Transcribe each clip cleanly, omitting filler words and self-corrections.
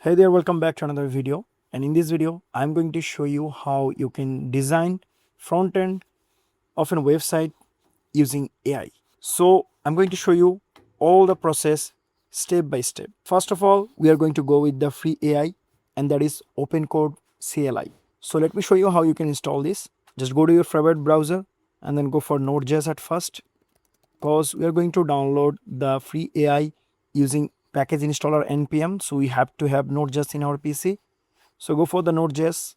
Hey there, welcome back to another video. And in this video, I'm going to show you how you can design front end of a website using AI. So I'm going to show you all the process step by step. First of all, we are going to go with the free AI, and that is OpenCode CLI. So let me show you how you can install this. Just go to your favorite browser and then go for Node.js at first, because we are going to download the free AI using package installer npm, so we have to have Node.js in our PC. So go for the Node.js,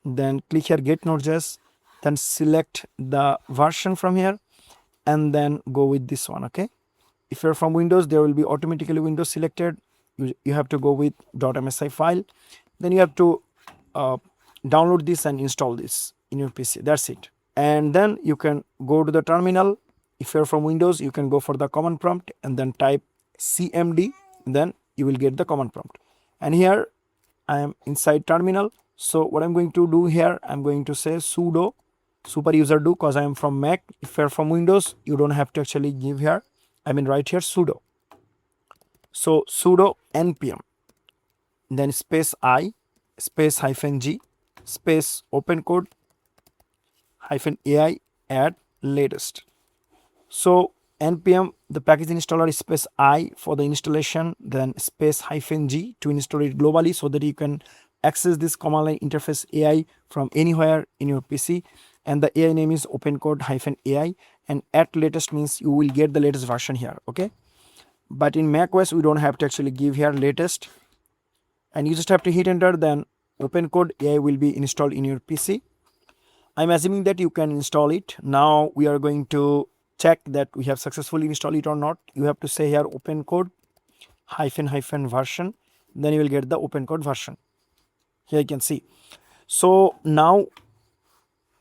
then click here get Node.js, then select the version from here and then go with this one. Okay, if you're from Windows, there will be automatically Windows selected. You have to go with .msi file, then you have to download this and install this in your PC. That's it. And then you can go to the terminal. If you're from Windows, you can go for the command prompt and then type cmd, then you will get the command prompt. And here I am inside terminal. So what I'm going to do here, I'm going to say sudo super user do, because I am from Mac. If you're from Windows, you don't have to actually give here, write here sudo. So sudo npm, then space I, space -g, space opencode -ai add latest. So npm, the package installer, space I for the installation, then space -g to install it globally, so that you can access this command line interface AI from anywhere in your PC. And the AI name is opencode -ai, and at latest means you will get the latest version here. Okay, but in macOS we don't have to actually give here latest, and you just have to hit enter, then opencode AI will be installed in your PC. I'm assuming that you can install it. Now we are going to check that we have successfully installed it or not. You have to say here opencode -version, then you will get the opencode version. Here you can see. So now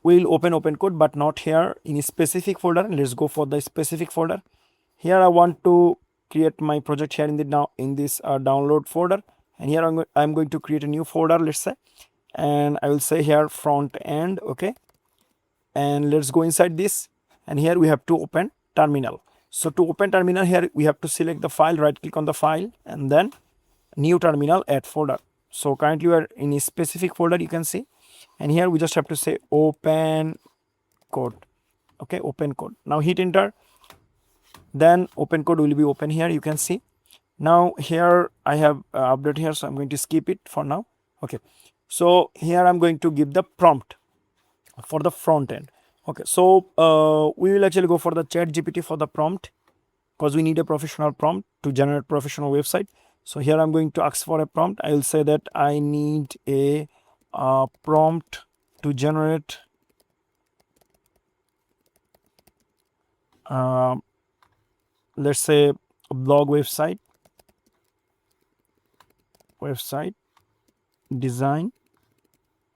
we'll open opencode, but not here in a specific folder. Let's go for the specific folder. Here I want to create my project here in the download folder, and here I'm going to create a new folder, let's say, and I will say here front end. Okay, and let's go inside this, and here we have to open terminal. So to open terminal, here we have to select the file, right click on the file, and then new terminal, add folder. So currently we are in a specific folder, you can see, and here we just have to say open code. Okay, open code. Now hit enter, then open code will be open here, you can see. Now here I have update here, so I'm going to skip it for now. Okay, so here I'm going to give the prompt for the front end. Okay, so we will actually go for the ChatGPT for the prompt, because we need a professional prompt to generate professional website. So here I'm going to ask for a prompt. I will say that I need a prompt to generate let's say a blog website design.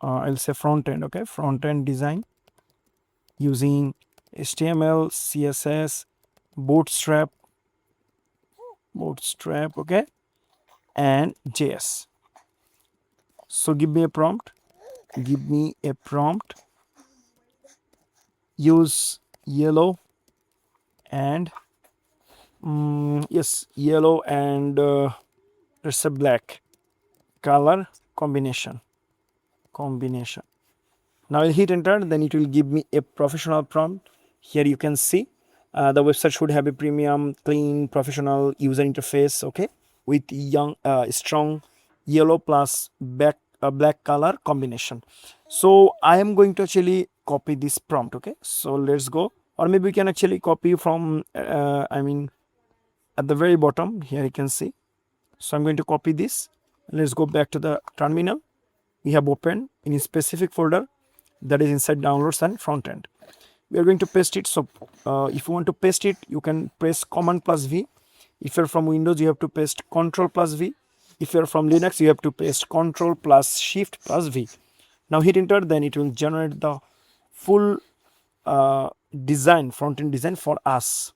I'll say front end. Okay, front end design using HTML, CSS, Bootstrap, okay, and JS. So give me a prompt. Use yellow and yellow and let's say black color combination. Now I'll hit enter, then it will give me a professional prompt. Here you can see the website should have a premium, clean, professional user interface. Okay, with strong yellow plus black color combination. So I am going to actually copy this prompt. Okay, so let's go, or maybe we can actually copy from at the very bottom here, you can see. So I'm going to copy this. Let's go back to the terminal. We have opened in a specific folder, that is inside downloads and front end. We are going to paste it. So if you want to paste it, you can press Command plus V. If you're from Windows, you have to paste Control plus V. If you're from Linux, you have to paste Control plus Shift plus V. Now hit enter, then it will generate the full design, front end design for us.